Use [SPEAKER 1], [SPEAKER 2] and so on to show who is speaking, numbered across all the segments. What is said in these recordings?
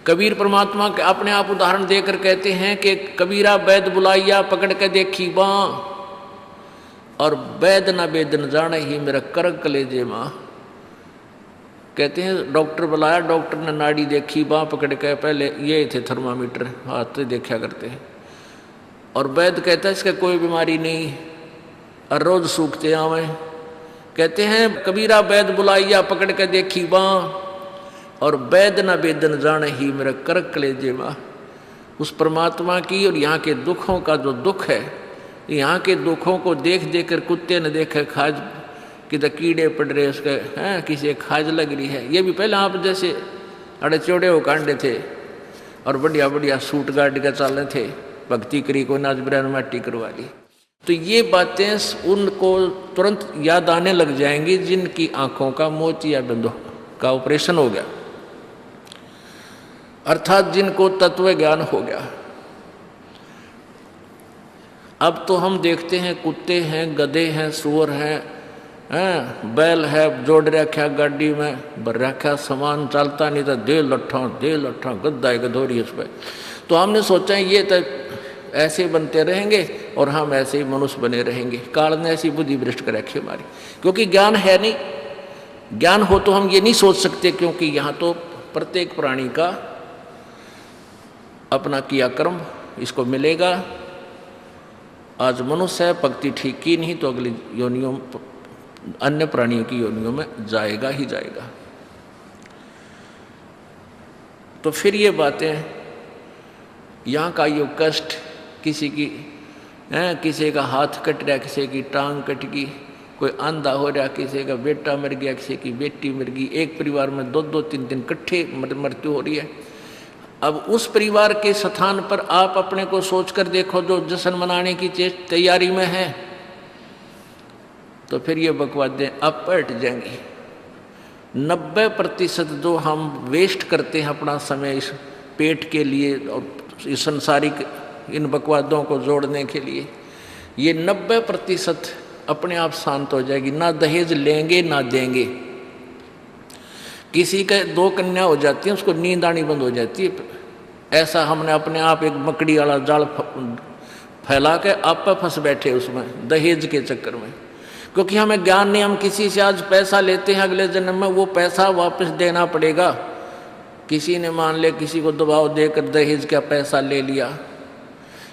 [SPEAKER 1] कबीर परमात्मा के अपने आप उदाहरण देकर कहते हैं कि कबीरा वैद बुलाइया पकड़ के देखी बाँ, और वैद न वेद न जाने ही मेरा करक कलेजे माँ। कहते हैं डॉक्टर बुलाया, डॉक्टर ने नाड़ी देखी, बाँ पकड़ के, पहले ये थे थर्मामीटर हाथ से देखा करते हैं, और वैद कहता है इसका कोई बीमारी नहीं और रोज सूखते आवे। कहते हैं कबीरा वैद बुलाइया पकड़ के देखी बाँ, और वैद न वेद न जाने ही मेरा करक कलेजे माँ। उस परमात्मा की और यहाँ के दुखों का जो दुख है, यहाँ के दुखों को देख देख कर कुत्ते ने देखे खाज किधर कीड़े पड़ रहे उसके हैं, किसी खाज लग रही है। ये भी पहले आप जैसे अड़े चौड़े हो कांडे थे और बढ़िया बढ़िया सूट गाड़ के चाले थे, भक्ति करी को नाच ब्रैन माटी करवा ली। तो ये बातें उनको तुरंत याद आने लग जाएंगी जिनकी आंखों का मोतियाबिंद का ऑपरेशन हो गया, अर्थात जिनको तत्व ज्ञान हो गया। अब तो हम देखते हैं कुत्ते हैं, गधे हैं, सूअर हैं, बैल है, जोड़ रखा गाड़ी में, भर रखा सामान, चलता नहीं था, दे लट्ठा गद्दा है गधोरी उस पर। तो हमने सोचा ये तो ऐसे बनते रहेंगे और हम ऐसे ही मनुष्य बने रहेंगे। काल ने ऐसी बुद्धि भ्रष्ट कर रखी हमारी, क्योंकि ज्ञान है नहीं। ज्ञान हो तो हम ये नहीं सोच सकते, क्योंकि यहाँ तो प्रत्येक प्राणी का अपना किया कर्म इसको मिलेगा। आज मनुष्य है, भक्ति ठीक की नहीं तो अगली योनियों अन्य प्राणियों की योनियों में जाएगा ही जाएगा। तो फिर ये बातें, यहाँ का यो कष्ट, किसी की किसी का हाथ कट रहा, किसी की टांग कट गई, कोई अंधा हो रहा, किसी का बेटा मर गया, किसी की बेटी मर गई, एक परिवार में दो दो तीन दिन इकट्ठे मृत्यु हो रही है। अब उस परिवार के स्थान पर आप अपने को सोचकर देखो जो जश्न मनाने की तैयारी में है, तो फिर ये बकवादें अब पलट जाएंगी। 90% जो हम वेस्ट करते हैं अपना समय इस पेट के लिए और इस संसारिक इन बकवादों को जोड़ने के लिए, ये 90% अपने आप शांत हो जाएगी। ना दहेज लेंगे ना देंगे। किसी के 2 कन्या हो जाती है, उसको नींद आनी बंद हो जाती है। ऐसा हमने अपने आप एक मकड़ी वाला जाल फैला के आप फंस बैठे उसमें दहेज के चक्कर में, क्योंकि हमें ज्ञान नहीं। हम किसी से आज पैसा लेते हैं, अगले जन्म में वो पैसा वापस देना पड़ेगा। किसी ने मान ले किसी को दबाव देकर दहेज का पैसा ले लिया,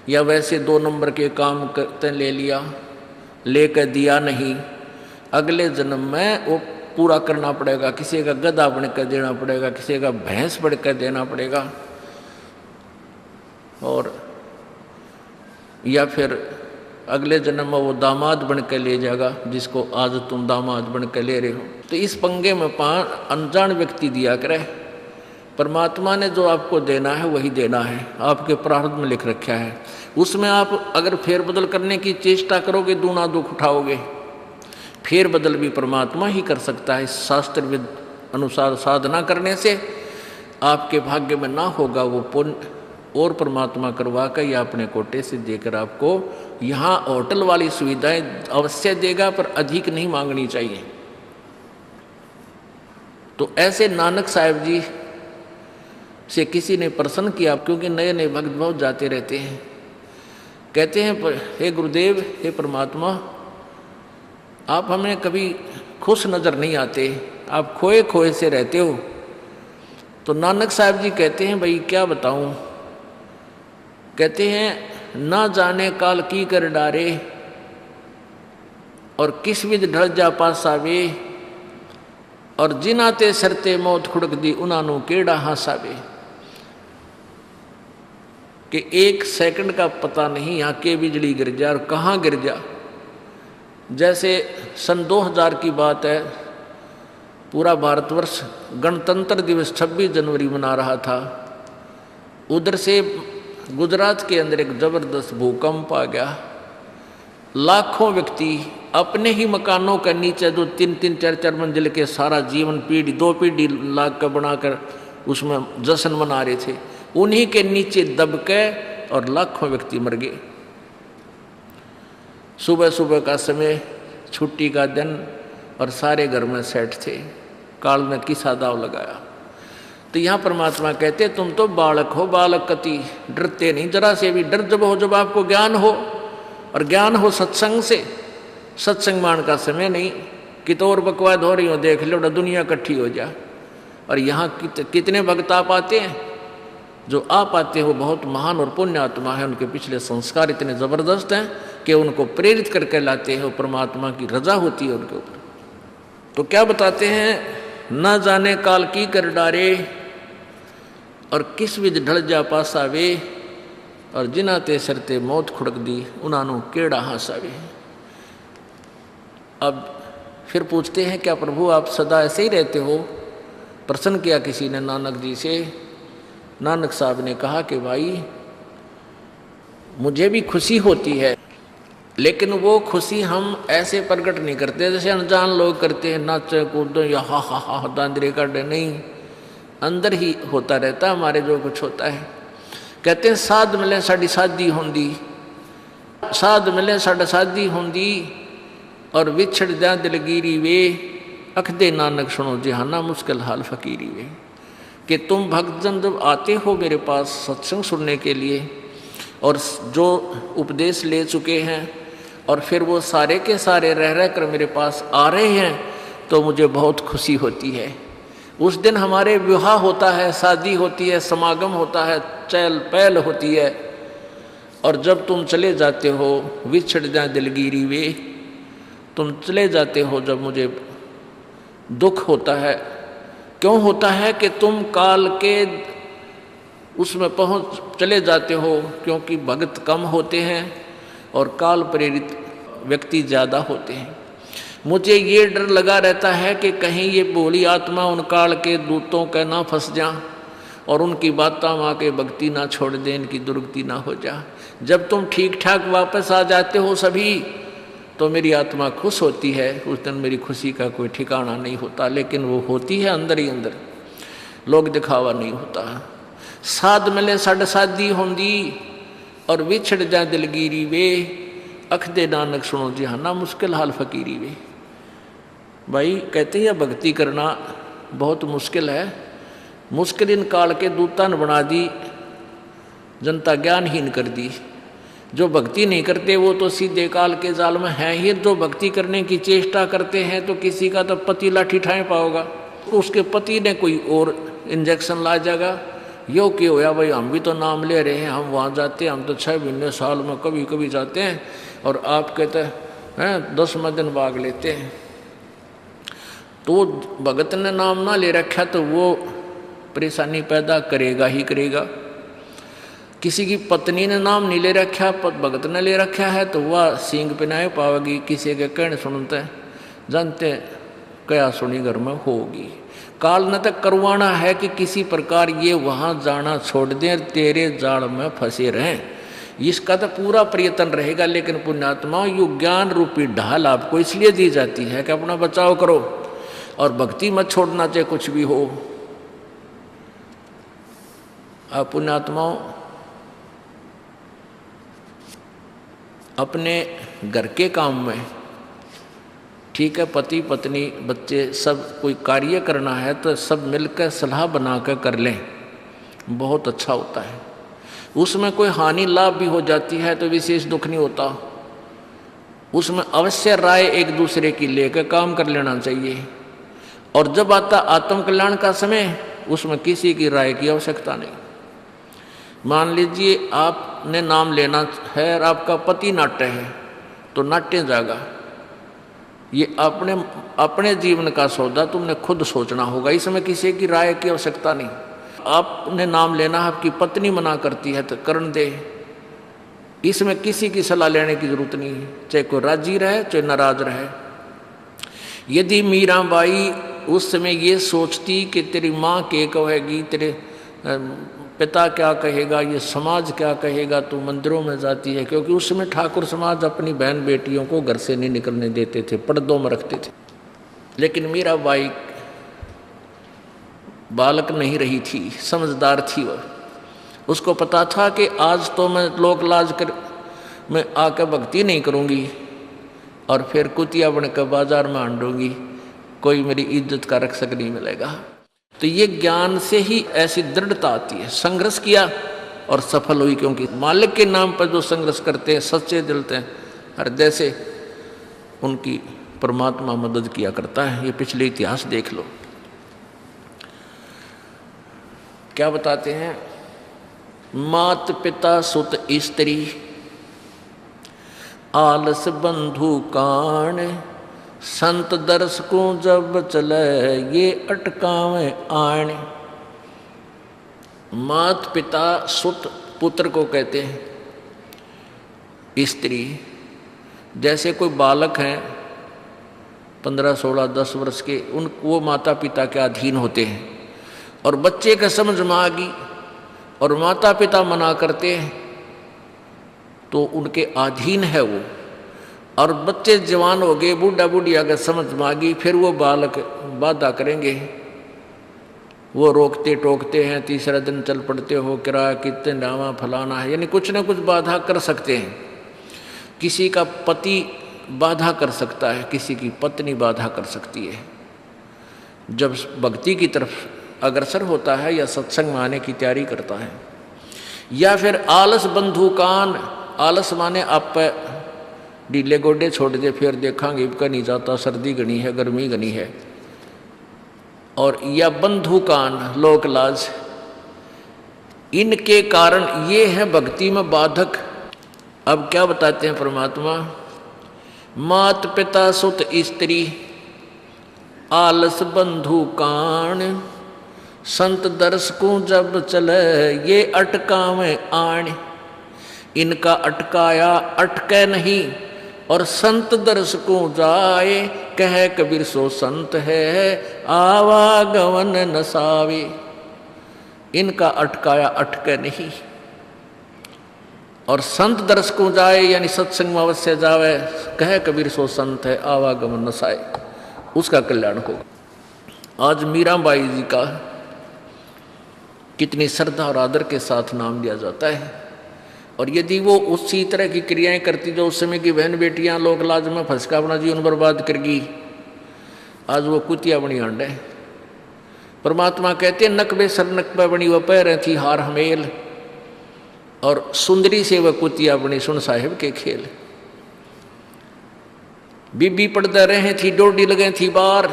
[SPEAKER 1] या वैसे 2 नंबर के काम करते ले लिया, लेकर दिया नहीं, अगले जन्म में वो पूरा करना पड़ेगा। किसी का गधा बनकर देना पड़ेगा, किसी का भैंस बनकर देना पड़ेगा, और या फिर अगले जन्म में वो दामाद बन के ले जाएगा जिसको आज तुम दामाद बन के ले रहे हो। तो इस पंगे में अनजान व्यक्ति दिया करे। परमात्मा ने जो आपको देना है वही देना है, आपके प्रारब्ध में लिख रखा है। उसमें आप अगर फेरबदल करने की चेष्टा करोगे दूना दुख उठाओगे। फेरबदल भी परमात्मा ही कर सकता है। शास्त्र विद अनुसार साधना करने से आपके भाग्य में ना होगा वो पुण्य, और परमात्मा करवा कर या अपने कोटे से देकर आपको यहाँ होटल वाली सुविधाएं अवश्य देगा, पर अधिक नहीं मांगनी चाहिए। तो ऐसे नानक साहब जी से किसी ने प्रश्न किया, क्योंकि नए नए भक्त बहुत जाते रहते हैं। कहते हैं हे गुरुदेव, हे परमात्मा, आप हमें कभी खुश नजर नहीं आते, आप खोए खोए से रहते हो। तो नानक साहब जी कहते हैं भाई क्या बताऊं। कहते हैं ना जाने काल की कर डारे, और किस विध ढल जा पासावे, और जिनाते सरते मौत खुड़क दी उनानू केड़ा हासावे। कि 1 सेकंड का पता नहीं यहाँ के बिजली गिर जा और कहाँ गिर जा। जैसे सन 2000 की बात है, पूरा भारतवर्ष गणतंत्र दिवस 26 जनवरी मना रहा था। उधर से गुजरात के अंदर एक जबरदस्त भूकंप आ गया। लाखों व्यक्ति अपने ही मकानों के नीचे जो 3-3, 4-4 मंजिल के सारा जीवन पीढ़ी 2 पीढ़ी लाग कर बनाकर उसमें जश्न मना रहे थे, उन्हीं के नीचे दब के और लाखों व्यक्ति मर गए। सुबह सुबह का समय, छुट्टी का दिन, और सारे घर में सेट थे। काल ने किसा दाव लगाया। तो यहाँ परमात्मा कहते तुम तो बालक हो, बालक कति डरते नहीं जरा से भी। डर जब हो जब आपको ज्ञान हो, और ज्ञान हो सत्संग से। सत्संग मान का समय नहीं कि तो और बकवाद हो रही हो, देख लो दुनिया इकट्ठी हो जा। और यहाँ कितने भक्त आ पाते हैं, जो आ पाते हो बहुत महान और पुण्य आत्मा है, उनके पिछले संस्कार इतने ज़बरदस्त हैं कि उनको प्रेरित करके लाते हो, परमात्मा की रजा होती है उनके ऊपर। तो क्या बताते हैं, न जाने काल की कर डारे और किस विध ढल जा पासावे, और जिना ते सरते मौत खुड़क दी उन्होंने केड़ा हासावे। अब फिर पूछते हैं क्या प्रभु आप सदा ऐसे ही रहते हो? प्रश्न किया किसी ने नानक जी से। नानक साहब ने कहा कि भाई मुझे भी खुशी होती है, लेकिन वो खुशी हम ऐसे प्रकट नहीं करते जैसे अनजान लोग करते हैं, नाचे कूदो या हा हा हा दांदरे काटे। नहीं, अंदर ही होता रहता हमारे जो कुछ होता है। कहते हैं साध मिले साड़ी शादी होंदी, साध मिले साड़ा शादी होंदी, और विछड़ जा दिलगिरी वे, अख दे नानक सुनो जहाना मुश्किल हाल फकीरी वे। कि तुम भक्तजन जब आते हो मेरे पास सत्संग सुनने के लिए, और जो उपदेश ले चुके हैं, और फिर वो सारे के सारे रह रह कर मेरे पास आ रहे हैं, तो मुझे बहुत खुशी होती है। उस दिन हमारे विवाह होता है, शादी होती है, समागम होता है, चहल पहल होती है। और जब तुम चले जाते हो, विछड़ जा दिलगिरी वे, तुम चले जाते हो जब मुझे दुख होता है। क्यों होता है कि तुम काल के उसमें पहुँच चले जाते हो, क्योंकि भक्त कम होते हैं और काल प्रेरित व्यक्ति ज़्यादा होते हैं। मुझे ये डर लगा रहता है कि कहीं ये भोली आत्मा उन काल के दूतों का ना फंस जा, और उनकी बातों माँ के भक्ति ना छोड़ दे, इनकी दुर्गति ना हो जा। जब तुम ठीक ठाक वापस आ जाते हो सभी, तो मेरी आत्मा खुश होती है। उस दिन मेरी खुशी का कोई ठिकाना नहीं होता, लेकिन वो होती है अंदर ही अंदर, लोग दिखावा नहीं होता। साध मिले साड़ शादी होंदी, और विछड़ जा दिलगिरी वे, अख दे नानक सुनो जहाना मुश्किल हाल फकीरी वे। भाई कहते हैं भक्ति करना बहुत मुश्किल है। मुश्किल इन काल के दूता ने बना दी, जनता ज्ञानहीन कर दी। जो भक्ति नहीं करते वो तो सीधे काल के जाल में हैं ही। जो भक्ति करने की चेष्टा करते हैं तो किसी का तो पति लाठी ठाए पाओगा, उसके पति ने कोई और इंजेक्शन ला जाएगा। यो क्यों होया भाई, हम भी तो नाम ले रहे हैं, हम वहाँ जाते हैं, हम तो 6 महीने साल में कभी कभी जाते हैं, और आप कहते हैं 10वें दिन भाग लेते हैं। तो भगत ने नाम ना ले रखा तो वो परेशानी पैदा करेगा ही करेगा। किसी की पत्नी ने नाम नहीं ले रखा, भगत ने ले रखा है, तो वह सींग पिनाए पावेगी। किसी के कहने सुनते जानते क्या सुनी घर में होगी। काल ने तक करवाना है कि किसी प्रकार ये वहाँ जाना छोड़ दें, तेरे जाल में फंसे रहें। इसका तो पूरा प्रयत्न रहेगा। लेकिन पुण्यात्मा यु ज्ञान रूपी ढाल आपको इसलिए दी जाती है कि अपना बचाव करो, और भक्ति मत छोड़ना चाहे कुछ भी हो। आप पुण्यात्माओं अपने घर के काम में, ठीक है, पति पत्नी बच्चे सब कोई कार्य करना है तो सब मिलकर सलाह बनाकर कर लें, बहुत अच्छा होता है। उसमें कोई हानि लाभ भी हो जाती है तो विशेष दुख नहीं होता। उसमें अवश्य राय एक दूसरे की लेकर काम कर लेना चाहिए। और जब आता आत्म कल्याण का समय, उसमें किसी की राय की आवश्यकता नहीं। मान लीजिए आपने नाम लेना है और आपका पति नाट्य है, तो नाट्य जाएगा। ये अपने जीवन का सौदा तुमने खुद सोचना होगा, इसमें किसी की राय की आवश्यकता नहीं। आपने नाम लेना, आपकी पत्नी मना करती है तो करन दे, इसमें किसी की सलाह लेने की जरूरत नहीं है, चाहे कोई राजी रहे चाहे नाराज रहे। यदि मीराबाई उस समय ये सोचती कि तेरी माँ क्या कहेगी, तेरे पिता क्या कहेगा, ये समाज क्या कहेगा, तो मंदिरों में जाती है। क्योंकि उस समय ठाकुर समाज अपनी बहन बेटियों को घर से नहीं निकलने देते थे, पर्दों में रखते थे। लेकिन मीराबाई बालक नहीं रही थी, समझदार थी वह। उसको पता था कि आज तो मैं लोक लाज कर मैं आकर भक्ति नहीं करूँगी और फिर कुतिया बनकर बाजार में हांडूंगी, कोई मेरी इज्जत का रक्षक नहीं मिलेगा। तो ये ज्ञान से ही ऐसी दृढ़ता आती है। संघर्ष किया और सफल हुई, क्योंकि मालिक के नाम पर जो संघर्ष करते हैं, सच्चे दिल से, हृदय से, उनकी परमात्मा मदद किया करता है। ये पिछले इतिहास देख लो। क्या बताते हैं? मात पिता सुत स्त्री आलस बंधु कान, संत दर्श को जब चले ये अटकावे आण। मात पिता सुत पुत्र को कहते हैं। स्त्री, जैसे कोई बालक हैं 15, 16, 10 वर्ष के, वो माता पिता के अधीन होते हैं। और बच्चे का समझ में आ गई और माता पिता मना करते हैं तो उनके अधीन है वो। और बच्चे जवान हो गए, बूढ़ा बूढ़ी अगर समझ में आ गई, फिर वो बालक बाधा करेंगे, वो रोकते टोकते हैं। तीसरा दिन चल पड़ते हो, किराया कितने डावा फलाना है, यानी कुछ ना कुछ बाधा कर सकते हैं। किसी का पति बाधा कर सकता है, किसी की पत्नी बाधा कर सकती है। जब भक्ति की तरफ अग्रसर होता है या सत्संग में आने की तैयारी करता है। या फिर आलस बंधु कान, आलस माने आप पे ढीले गोडे छोड़ दे, फिर देखांगे इबका नहीं जाता, सर्दी घनी है, गर्मी घनी है। और या बंधु कान, लोक लाज, इनके कारण ये है भक्ति में बाधक। अब क्या बताते हैं परमात्मा? मात पिता सुत स्त्री आलस बंधु कान, संत दर्श को जब चले ये अटकावे आण। इनका अटकाया अटके नहीं, और संत दर्श को जाए कह कबीर सो संत है आवागमन नसावे। इनका अटकाया अटके नहीं, और संत दर्श को जाए यानी सत्संग में अवश्य जावे, कह कबीर सो संत है आवागमन नसाए, उसका कल्याण होगा। आज मीराबाई जी का कितनी श्रद्धा और आदर के साथ नाम लिया जाता है। और यदि वो उसी तरह की क्रियाएं करती जो उस समय की बहन बेटियां लोक लाज में फंसका अपना जीवन बर्बाद करगी, आज वो कुतिया बनी आंडे। परमात्मा कहते हैं नकबे सर नकबे बनी वह पैर थी हार हमेल, और सुंदरी से वह कुतिया बनी सुन साहिब के खेल। बीबी पड़दा रहे थी डोडी लगे थी बार,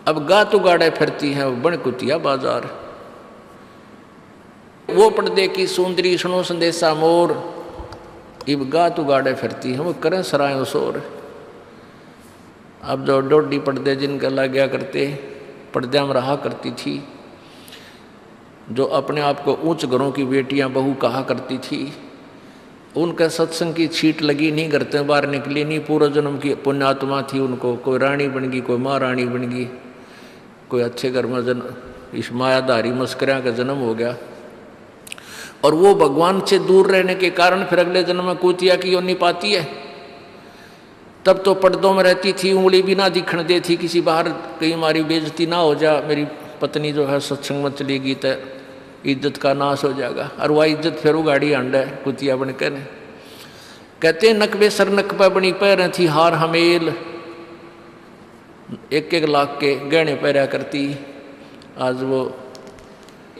[SPEAKER 1] अब गातु गाड़े फिरती है वो बन कुतिया बाजार। वो पर्दे की सुंदरी सुनो संदेशा मोर, इब गातु गाड़े फिरती है वो करें सराय शोर। अब जो डोडी पर्दे जिनका लग गया करते, पर्दे में रहा करती थी, जो अपने आप को ऊंच घरों की बेटियां बहू कहा करती थी, उनका सत्संग की छीट लगी, नहीं घर से बाहर निकली, नहीं पूर्व जन्म की पुण्यात्मा थी उनको, कोई रानी बन गई, कोई महारानी बन गई, कोई अच्छे घर में इस मायाधारी मस्करिया का जन्म हो गया। और वो भगवान से दूर रहने के कारण फिर अगले जन्म में कुतिया की योनि पाती है। तब तो पर्दों में रहती थी, उंगली भी ना दिखण दे थी, किसी बाहर कहीं हमारी बेइज्जती ना हो जा, मेरी पत्नी जो है सत्संग में चलेगी तो इज्जत का नाश हो जाएगा। और वह इज्जत फिर उगाड़ी आंडा है कुतिया बनकर। कहते हैं नकबे सर नकबा बनी पैर थी हार हमेल, 1-1 लाख के गहने पहरा करती, आज वो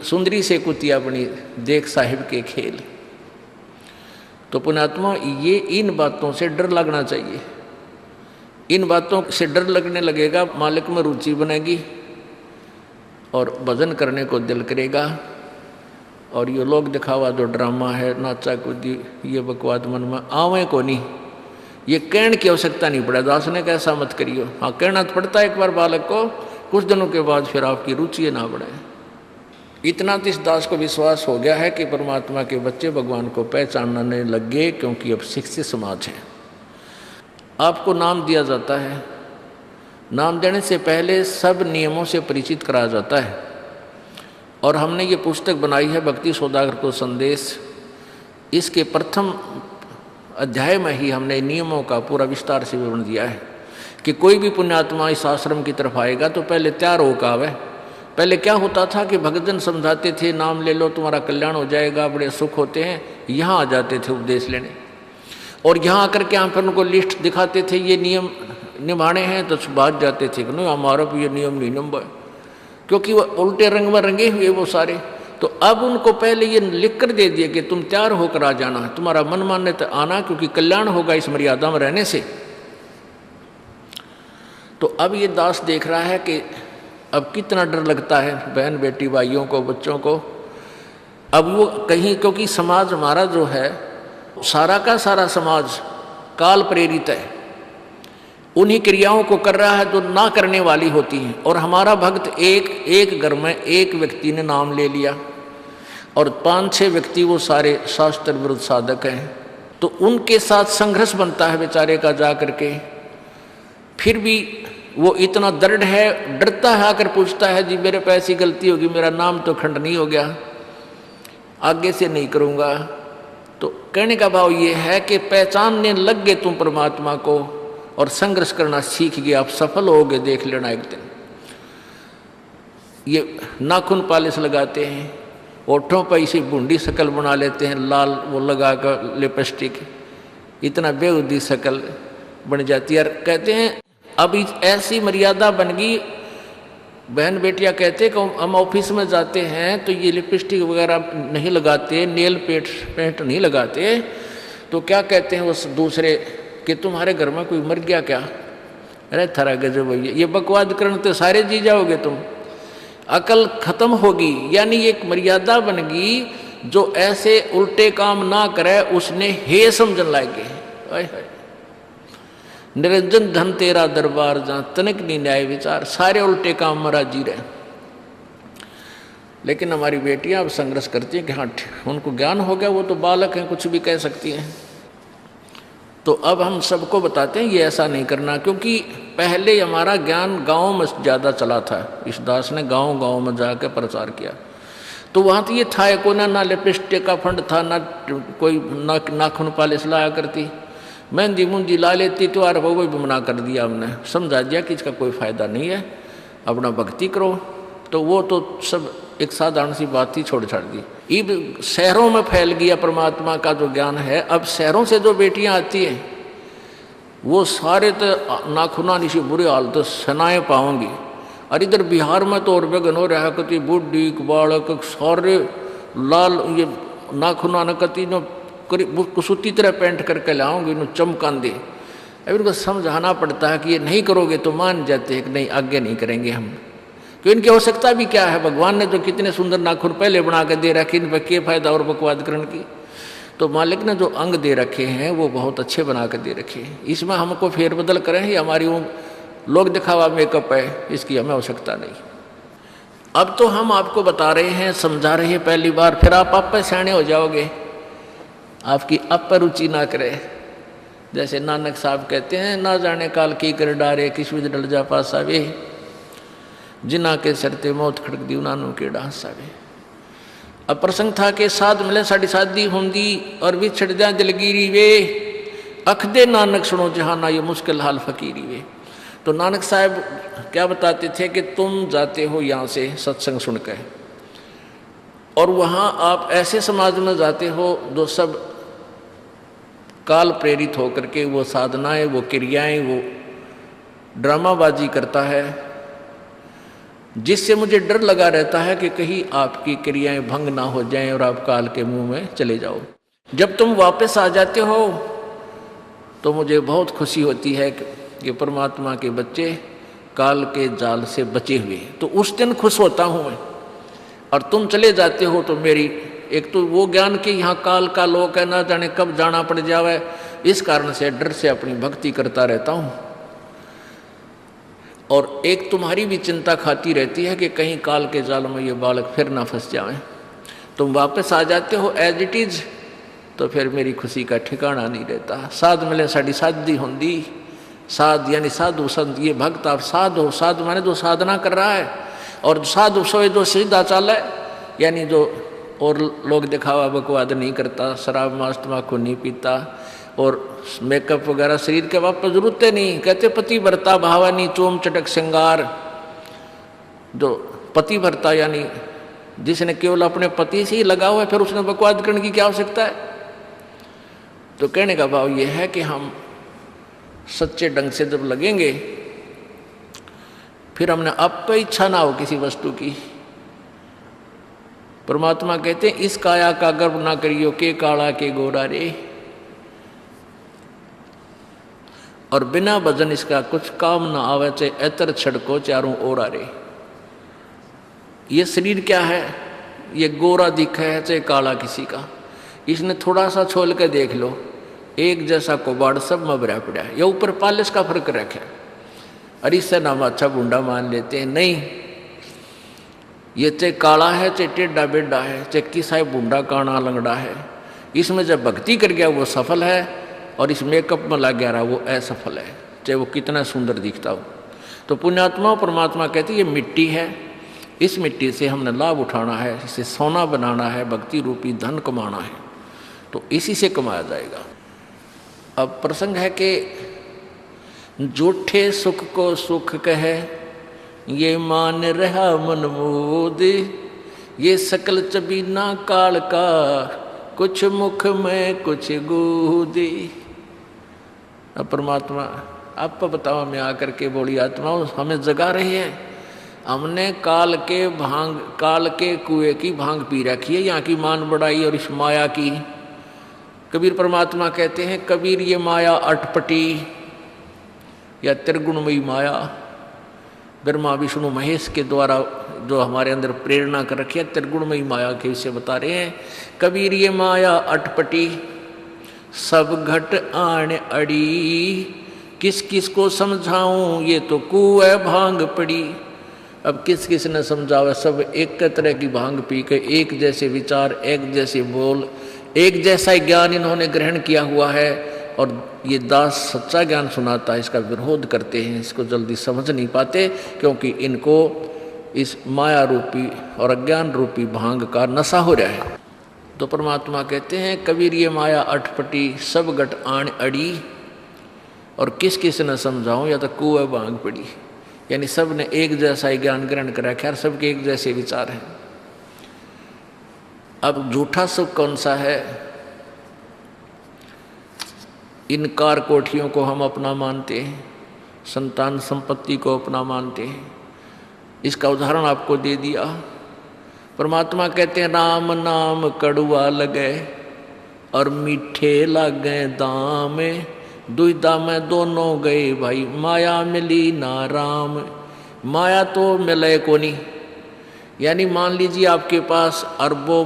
[SPEAKER 1] सुंदरी से कुतिया बनी देख साहिब के खेल। तो पुण्यात्मा ये इन बातों से डर लगना चाहिए। इन बातों से डर लगने लगेगा, मालिक में रुचि बनेगी और भजन करने को दिल करेगा। और ये लोग दिखावा जो ड्रामा है, नाचा कूदी, ये बकवाद मन में आवे को नहीं, ये कहने की आवश्यकता नहीं पड़ा। दास ने कैसा मत करियो, हाँ कहना तो पड़ता है एक बार बालक को, कुछ दिनों के बाद फिर आपकी रुचि ना बढ़े। इतना तो इस दास को विश्वास हो गया है कि परमात्मा के बच्चे भगवान को पहचानने लग गए, क्योंकि अब शिक्षित समाज है। आपको नाम दिया जाता है, नाम देने से पहले सब नियमों से परिचित कराया जाता है। और हमने ये पुस्तक बनाई है भक्ति सौदागर को संदेश, इसके प्रथम अध्याय में ही हमने नियमों का पूरा विस्तार से विवरण दिया है कि कोई भी पुण्यात्मा इस आश्रम की तरफ आएगा तो पहले तैयार होकर आवे। पहले क्या होता था कि भक्तजन समझाते थे नाम ले लो तुम्हारा कल्याण हो जाएगा, बड़े सुख होते हैं, यहाँ आ जाते थे उपदेश लेने। और यहाँ आकर के हम फिर उनको लिस्ट दिखाते थे, ये नियम निभाने हैं, तो बात जाते थे कि नहीं हमारा भी ये नियम नहीं नंबर। क्योंकि वो उल्टे रंग में रंगे हुए वो सारे। तो अब उनको पहले ये लिख कर दे दिया कि तुम तैयार होकर आ जाना, तुम्हारा मन मानने तो आना, क्योंकि कल्याण होगा इस मर्यादा में रहने से। तो अब ये दास देख रहा है कि अब कितना डर लगता है बहन बेटी भाइयों को, बच्चों को। अब वो कहीं, क्योंकि समाज हमारा जो है सारा का सारा समाज काल प्रेरित है, उन्हीं क्रियाओं को कर रहा है जो ना करने वाली होती हैं। और हमारा भक्त एक घर में एक व्यक्ति ने नाम ले लिया और 5-6 व्यक्ति वो सारे शास्त्र विरुद्ध साधक हैं, तो उनके साथ संघर्ष बनता है बेचारे का जा करके। फिर भी वो इतना दृढ़ है, डरता है, आकर पूछता है जी मेरे पे ऐसी गलती होगी, मेरा नाम तो खंडनीय हो गया, आगे से नहीं करूँगा। तो कहने का भाव ये है कि पहचानने लग गए तुम परमात्मा को और संघर्ष करना सीख गए, आप सफल होगे, देख लेना एक दिन। ये नाखून पालिश लगाते हैं, ओठों पर इसी बूंदी शक्ल बना लेते हैं, लाल वो लगा कर लिपस्टिक, इतना बेहुदी शक्ल बन जाती है। कहते हैं अब ऐसी मर्यादा बन गई, बहन बेटियां कहते कि हम ऑफिस में जाते हैं तो ये लिपस्टिक वगैरह नहीं लगाते, नेल पेंट नहीं लगाते, तो क्या कहते हैं उस दूसरे कि तुम्हारे घर में कोई मर गया क्या? अरे थारा गजब भैया, ये बकवाद करने तो सारे जी जाओगे तुम, अकल खत्म होगी। यानी एक मर्यादा बन गई, जो ऐसे उल्टे काम ना करे उसने हे समझन लागे। निरंजन धन तेरा दरबार जहाँ तनिक नहीं न्याय विचार, सारे उल्टे काम में राजी रहे। लेकिन हमारी बेटियां अब संघर्ष करती हैं कि हाँ उनको ज्ञान हो गया, वो तो बालक हैं, कुछ भी कह सकती हैं। तो अब हम सबको बताते हैं ये ऐसा नहीं करना, क्योंकि पहले हमारा ज्ञान गांव में ज़्यादा चला था। इस दास ने गांव में जाकर प्रचार किया, तो वहाँ तो ये था को ना लिपस्टिक का फंड था, ना कोई नाखून पालिश लाया करती, मेहंदी मुंदी ला लेती, त्योहार वो भी मना कर दिया हमने, समझा दिया कि इसका कोई फ़ायदा नहीं है, अपना भक्ति करो। तो वो तो सब एक साधारण सी बात ही छोड़ छाड़ दी। अब शहरों में फैल गया परमात्मा का जो ज्ञान है। अब शहरों से जो बेटियां आती हैं वो सारे तो नाखुना निशी बुरे हाल तो सनाए पाओगी। और इधर बिहार में तो और बेगन हो रहा कति बुढ़ी बालक सारे लाल ये नाखुना न कति जो कुसूती तरह पेंट करके लाओगे, इन्हों चमकान दे। अब इनको समझाना पड़ता है कि ये नहीं करोगे तो मान जाते हैं कि नहीं आगे नहीं करेंगे हम, क्यों इनकी आवश्यकता भी क्या है? भगवान ने जो कितने सुंदर नाखून पहले बना के दे रखे, इन पर क्या फायदा और बकवाद करने की? तो मालिक ने जो अंग दे रखे हैं वो बहुत अच्छे बना के दे रखे हैं, इसमें हमको फेरबदल करें, ये हमारी वो लोग दिखावा मेकअप है, इसकी हमें आवश्यकता नहीं। अब तो हम आपको बता रहे हैं, समझा रहे हैं पहली बार, फिर आप पे सियाने हो जाओगे, आपकी अब पर रुचि ना करे। जैसे नानक साहब कहते हैं, ना जाने काल की कर डारे किस विध डल जा पासा वे, जिना के सरते मौत खड़क दी उनानू के डांसा वे। अब प्रसंग था कि साध मिले साड़ी शादी होंगी और भी छड़ जा दिलगिरी वे, अख दे नानक सुनो जहाना ये मुश्किल हाल फकीरी वे। तो नानक साहब क्या बताते थे कि तुम जाते हो यहाँ से सत्संग सुनकर और वहाँ आप ऐसे समाज में जाते हो जो सब काल प्रेरित होकर के वो साधनाएं, वो क्रियाएं, वो ड्रामाबाजी करता है, जिससे मुझे डर लगा रहता है कि कहीं आपकी क्रियाएं भंग ना हो जाएं और आप काल के मुंह में चले जाओ। जब तुम वापस आ जाते हो तो मुझे बहुत खुशी होती है कि परमात्मा के बच्चे काल के जाल से बचे हुए, तो उस दिन खुश होता हूँ मैं। और तुम चले जाते हो तो मेरी एक तो वो ज्ञान कि यहाँ काल का लोक है, ना जाने कब जाना पड़ जावे, इस कारण से डर से अपनी भक्ति करता रहता हूँ। और एक तुम्हारी भी चिंता खाती रहती है कि कहीं काल के जाल में ये बालक फिर ना फंस जाएं। तुम वापस आ जाते हो एज इट इज, तो फिर मेरी खुशी का ठिकाना नहीं रहता। साध मिले साड़ी साधी होंगी, साध यानी साधु संत, ये भक्त आप साध हो, साध माने जो साधना कर रहा है, और साधु सोए जो सीधा चाल है, यानी जो और लोग दिखावा बकवाद नहीं करता, शराब मांस तम्बाकू नहीं पीता और मेकअप वगैरह शरीर के वापस जरूरत नहीं। कहते पति भरता भावानी चोम चटक श्रृंगार, जो पति भरता यानी जिसने केवल अपने पति से ही लगा हुआ है, फिर उसने बकवाद करने की क्या आवश्यकता है? तो कहने का भाव यह है कि हम सच्चे ढंग से जब लगेंगे फिर हमने अब तो इच्छा ना हो किसी वस्तु की। परमात्मा कहते हैं इस काया का गर्व ना करियो के काला के गोरा रे, और बिना भजन इसका कुछ काम ना आवे, चाहे एतर छड़को चारों ओरा रे। ये शरीर क्या है, ये गोरा दिखा है चाहे काला किसी का, इसने थोड़ा सा छोल के देख लो, एक जैसा कोबाड़ सब में भरा पड़ा है। ये ऊपर पालिश का फर्क रखे, और इससे नाम अच्छा बूंडा मान लेते हैं। नहीं, ये चाहे काला है चाहे टेढ़ा बेढ़ा है, चाहे किसा बूंडा काना लंगड़ा है, इसमें जब भक्ति कर गया वो सफल है, और इस मेकअप में लग गया रहा वो असफल है, चाहे वो कितना सुंदर दिखता हो। तो पुण्यात्मा परमात्मा कहते ये मिट्टी है, इस मिट्टी से हमने लाभ उठाना है, इसे सोना बनाना है, भक्ति रूपी धन कमाना है, तो इसी से कमाया जाएगा। अब प्रसंग है कि झूठे सुख को सुख कहे, ये मान रहा मन मोद, ये सकल चबीना काल का, कुछ मुख में कुछ गोदी। अब परमात्मा आप बताओ, मैं आकर के बोली आत्मा हमें जगा रही है, हमने काल के कुएं की भांग पी रखी है, यहाँ की मान बढ़ाई और इस माया की। कबीर परमात्मा कहते हैं कबीर ये माया अटपटी या त्रिगुणमयी माया, ब्रह्मा विष्णु महेश के द्वारा जो हमारे अंदर प्रेरणा कर रखी है, त्रिगुणमयी माया के विषय बता रहे हैं। कबीर ये माया अटपटी सब घट आण अड़ी, किस किस को समझाऊं ये तो कुएं भांग पड़ी। अब किस किस ने समझावा, सब एक तरह की भांग पी के एक जैसे विचार, एक जैसे बोल, एक जैसा ज्ञान इन्होंने ग्रहण किया हुआ है, और ये दास सच्चा ज्ञान सुनाता है, इसका विरोध करते हैं, इसको जल्दी समझ नहीं पाते, क्योंकि इनको इस माया रूपी और अज्ञान रूपी भांग का नशा हो रहा है। तो परमात्मा कहते हैं कबीर ये माया अटपटी सब घट आण अड़ी, और किस किस ने समझाऊं या तो कुएं भांग पड़ी, यानी सब ने एक जैसा ही ज्ञान ग्रहण कर रखा है, सबके एक जैसे विचार हैं। अब झूठा सुख कौन सा है, इन कार कोठियों को हम अपना मानते हैं, संतान संपत्ति को अपना मानते हैं। इसका उदाहरण आपको दे दिया। परमात्मा कहते हैं राम नाम कड़ुआ लगे और मीठे लागे दाम, दुविधा में दोनों गए भाई, माया मिली ना राम। माया तो मिले को नहीं, यानी मान लीजिए आपके पास अरबों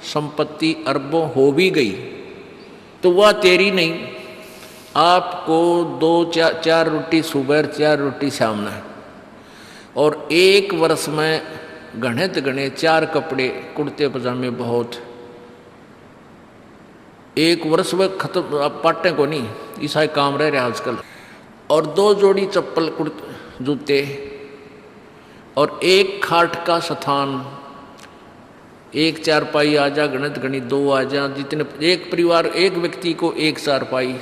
[SPEAKER 1] संपत्ति अरबों हो भी गई, तो वह तेरी नहीं, आपको 2-4 रोटी सुबह 4 रोटी शाम है, और एक वर्ष में गणित गणे 4 कपड़े कुर्ते पजामे बहुत, एक वर्ष में खत्म। अब पाटे को नहीं, ऐसा काम रह रहा आजकल। और 2 जोड़ी चप्पल कुर्ते जूते, और एक खाट का स्थान, एक चारपाई आ जा, गणित गणित 2 आ जा, जितने एक परिवार एक व्यक्ति को एक चारपाई।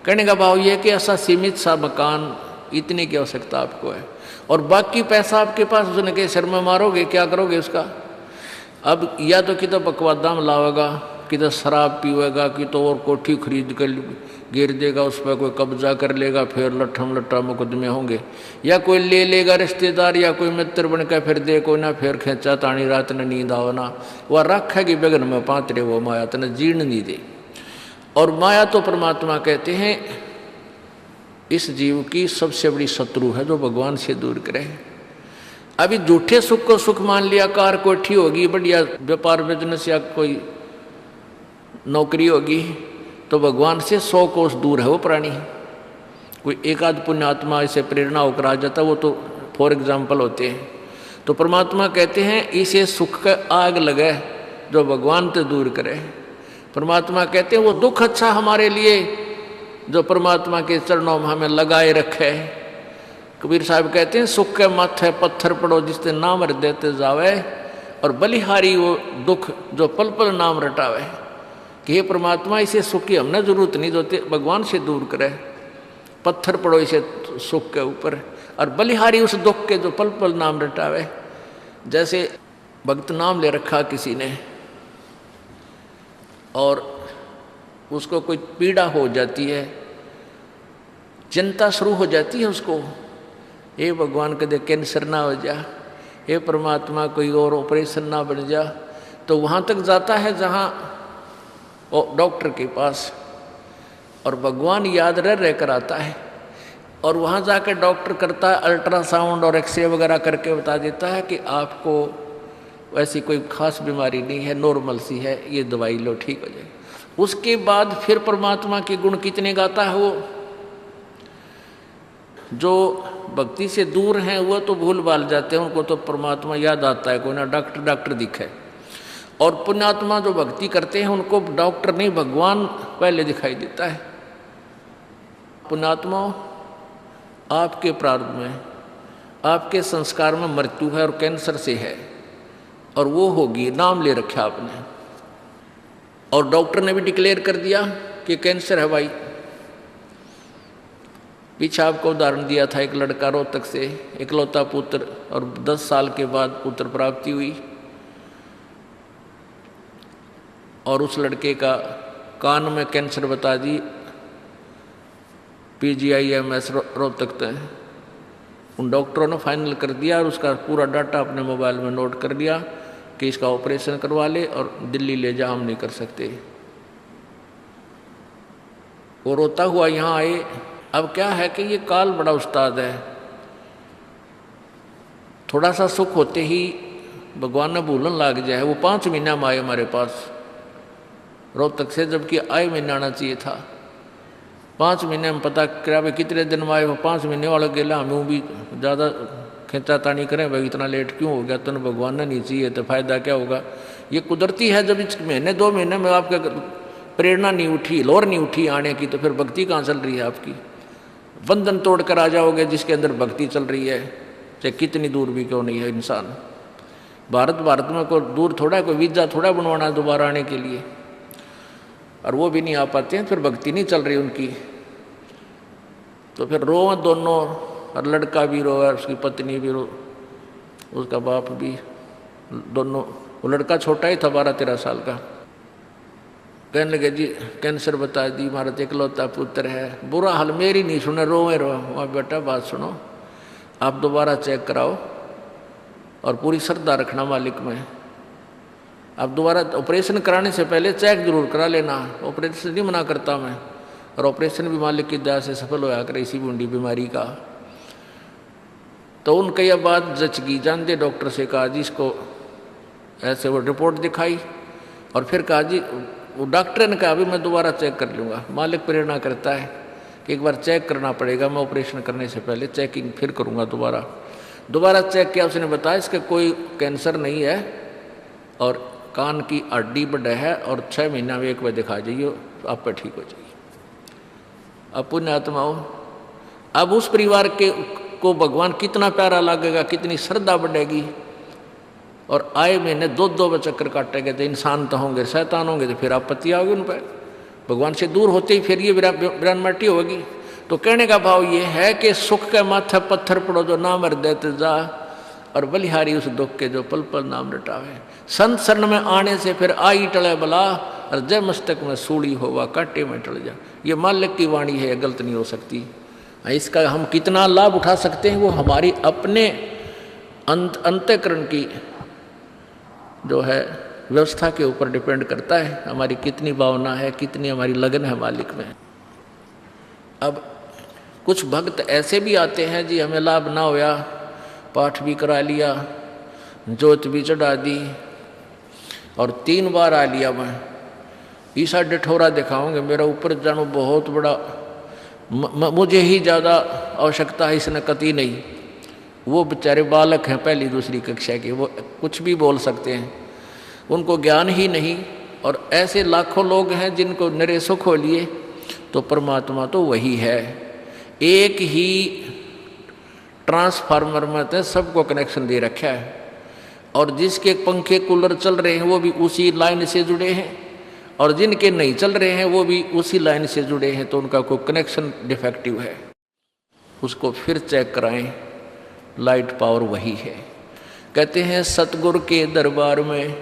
[SPEAKER 1] कहने का भाव यह कि ऐसा सीमित सा मकान, इतने की आवश्यकता आपको है, और बाकी पैसा आपके पास, उसने के सिर में मारोगे, क्या करोगे उसका। अब या तो कि तो बकवादा में लावेगा, कि तो शराब पीवेगा, कि तो और कोठी खरीद कर गिर देगा, उस पर कोई कब्जा कर लेगा, फिर लट्ठम लट्ठा मुकदमे होंगे, या कोई ले लेगा रिश्तेदार या कोई मित्र बन कर फिर देखो ना, फिर खेचा तानी रात ने नींद आओ ना, वह रखेगी बेगन में पात्रे, वो माया तने जीर्ण नहीं दे। और माया तो परमात्मा कहते हैं इस जीव की सबसे बड़ी शत्रु है, जो भगवान से दूर करे। अभी झूठे सुख को सुख मान लिया, कार कोठी होगी, बढ़िया व्यापार बिजनेस या कोई नौकरी होगी, तो भगवान से 100 कोस दूर है वो प्राणी। कोई एक आध पुण्यात्मा इसे प्रेरणा होकर आ जाता, वो तो फॉर एग्जाम्पल होते हैं। तो परमात्मा कहते हैं इसे सुख का आग लगे जो भगवान से दूर करे। परमात्मा कहते हैं वो दुख अच्छा हमारे लिए जो परमात्मा के चरणों में हमें लगाए रखे। कबीर साहब कहते हैं सुख के माथे पत्थर पड़ो जिससे नाम देते जावे, और बलिहारी वो दुख जो पल पल नाम रटावे। कि हे परमात्मा इसे सुख की हमने जरूरत नहीं, जो भगवान से दूर करे। पत्थर पड़ो इसे सुख के ऊपर, और बलिहारी उस दुख के जो पल पल नाम रटावे। जैसे भक्त नाम ले रखा किसी ने और उसको कोई पीड़ा हो जाती है, चिंता शुरू हो जाती है उसको, हे भगवान कदे कैंसर ना हो जा, हे परमात्मा कोई और ऑपरेशन ना बन जा। तो वहाँ तक जाता है जहाँ डॉक्टर के पास, और भगवान याद रह कर आता है। और वहाँ जाकर डॉक्टर करता है अल्ट्रासाउंड और एक्सरे वगैरह करके बता देता है कि आपको वैसी कोई खास बीमारी नहीं है, नॉर्मल सी है, ये दवाई लो ठीक हो जाएगी। उसके बाद फिर परमात्मा के गुण कितने गाता है वो। जो भक्ति से दूर हैं वो तो भूल भाल जाते हैं, उनको तो परमात्मा याद आता है, कोई ना डॉक्टर दिखे। और पुण्यात्मा जो भक्ति करते हैं उनको डॉक्टर नहीं भगवान पहले दिखाई देता है। पुण्यात्मा, आपके प्रारब्ध में, आपके संस्कार में मृत्यु है और कैंसर से है, और वो होगी, नाम ले रखा आपने, और डॉक्टर ने भी डिक्लेयर कर दिया कि कैंसर है भाई। पीछे आपको उदाहरण दिया था, एक लड़का रोहतक से, इकलौता पुत्र, और 10 साल के बाद पुत्र प्राप्ति हुई, और उस लड़के का कान में कैंसर बता दी, PGIMS रोहतक तक। उन डॉक्टरों ने फाइनल कर दिया और उसका पूरा डाटा अपने मोबाइल में नोट कर लिया कि इसका ऑपरेशन करवा ले और दिल्ली ले जा, हम नहीं कर सकते। वो रोता हुआ यहाँ आए। अब क्या है कि ये काल बड़ा उस्ताद है, थोड़ा सा सुख होते ही भगवान ने भूलन लाग जाए। वो 5 महीना में आए हमारे पास रोहतक से, जबकि आए महीना आना चाहिए था। 5 महीने में पता करा भाई कितने दिन में आए, वो 5 महीने वाला गेला। हमें भी ज़्यादा खींचा तानी करें भाई इतना लेट क्यों हो गया, तो भगवान ने नहीं चाहिए तो फायदा क्या होगा। ये कुदरती है, जब इस महीने 2 महीने में आपका प्रेरणा नहीं उठी, लोर नहीं उठी आने की, तो फिर भक्ति कहाँ चल रही है आपकी। बंधन तोड़ कर आ जाओगे जिसके अंदर भक्ति चल रही है, चाहे कितनी दूर भी क्यों नहीं है इंसान। भारत में कोई दूर थोड़ा, कोई वीज़ा थोड़ा बनवाना है दोबारा आने के लिए, और वो भी नहीं आ पाते हैं, फिर भक्ति नहीं चल रही उनकी। तो फिर रो दोनों, और लड़का भी रो, उसकी पत्नी भी रो, उसका बाप भी, दोनों। वो लड़का छोटा ही था, 12-13 साल का। कहने लगे जी कैंसर बता दी, हमारा इकलौता पुत्र है। बुरा हाल मेरी नहीं सुने, रोए रो। वहाँ बेटा बात सुनो, आप दोबारा चेक कराओ और पूरी श्रद्धा रखना मालिक में। आप दोबारा ऑपरेशन कराने से पहले चेक जरूर करा लेना। ऑपरेशन नहीं मना करता मैं, और ऑपरेशन भी मालिक की दया से सफल होया करे इसी बूंदी बीमारी का। तो उनका यह बात जच गई, जानते डॉक्टर से कहा जी इसको ऐसे, वो रिपोर्ट दिखाई, और फिर कहा जी, वो डॉक्टर ने कहा अभी मैं दोबारा चेक कर लूँगा। मालिक प्रेरणा करता है कि एक बार चेक करना पड़ेगा, मैं ऑपरेशन करने से पहले चेकिंग फिर करूँगा। दोबारा चेक किया, उसने बताया इसका कोई कैंसर नहीं है, और कान की हड्डी बढ़ है, और 6 महीना में एक बार दिखा जाइए, आप पर ठीक हो जाइए। अब पुण्यात्माओं, अब उस परिवार को भगवान कितना प्यारा लगेगा, कितनी श्रद्धा बढ़ेगी। और आए महीने 2 चक्कर काटेंगे, तो इंसान तो होंगे, शैतान होंगे, तो फिर आपत्ति आओगी उन पर। भगवान से दूर होते ही फिर ये विरानमाटी होगी। तो कहने का भाव ये है कि सुख के माथे पत्थर पड़ो जो नाम हृदय ते जा, और बलिहारी उस दुख के जो पल पल नाम रटावे। संत शरण में आने से फिर आई टले बला, और जय मस्तक में सूड़ी होवा कांटे में टल जा। ये मालिक की वाणी है, गलत नहीं हो सकती। इसका हम कितना लाभ उठा सकते हैं वो हमारी अपने अंतःकरण की जो है व्यवस्था के ऊपर डिपेंड करता है। हमारी कितनी भावना है, कितनी हमारी लगन है मालिक में। अब कुछ भक्त ऐसे भी आते हैं जी, हमें लाभ ना होया, पाठ भी करा लिया, जोत भी चढ़ा दी, और 3 बार आ लिया मैं, ईसा डिठोरा दिखाऊंगे, मेरा ऊपर जानो बहुत बड़ा, मुझे ही ज़्यादा आवश्यकता है, इसने कती नहीं। वो बेचारे बालक हैं 1ली 2री कक्षा के, वो कुछ भी बोल सकते हैं, उनको ज्ञान ही नहीं। और ऐसे लाखों लोग हैं जिनको निरे सुख हो लिए, तो परमात्मा तो वही है। एक ही ट्रांसफार्मर में तो सबको कनेक्शन दे रखा है, और जिसके पंखे कूलर चल रहे हैं वो भी उसी लाइन से जुड़े हैं, और जिनके नहीं चल रहे हैं वो भी उसी लाइन से जुड़े हैं। तो उनका कोई कनेक्शन डिफेक्टिव है, उसको फिर चेक कराएं, लाइट पावर वही है। कहते हैं सतगुरु के दरबार में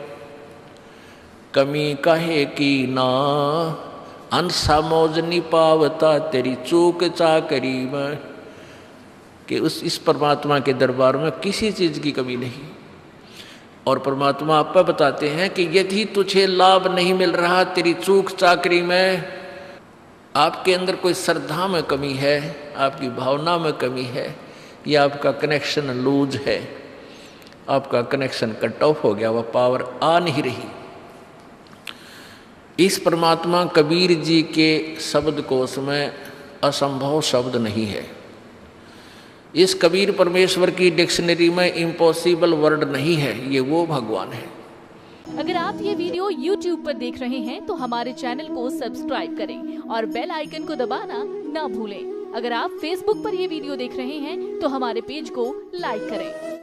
[SPEAKER 1] कमी काहे की ना, अंसा मौज नहीं पावता तेरी चूक चाकरी में। कि इस परमात्मा के दरबार में किसी चीज़ की कमी नहीं। और परमात्मा आप बताते हैं कि यदि तुझे लाभ नहीं मिल रहा तेरी चूक चाकरी में, आपके अंदर कोई श्रद्धा में कमी है, आपकी भावना में कमी है, या आपका कनेक्शन लूज है, आपका कनेक्शन कट ऑफ हो गया, वह पावर आ नहीं रही। इस परमात्मा कबीर जी के शब्दकोश में असंभव शब्द नहीं है। इस कबीर परमेश्वर की डिक्शनरी में इम्पॉसिबल वर्ड नहीं है, ये वो भगवान है।
[SPEAKER 2] अगर आप ये वीडियो YouTube पर देख रहे हैं तो हमारे चैनल को सब्सक्राइब करें और बेल आइकन को दबाना ना भूलें। अगर आप Facebook पर ये वीडियो देख रहे हैं तो हमारे पेज को लाइक करें।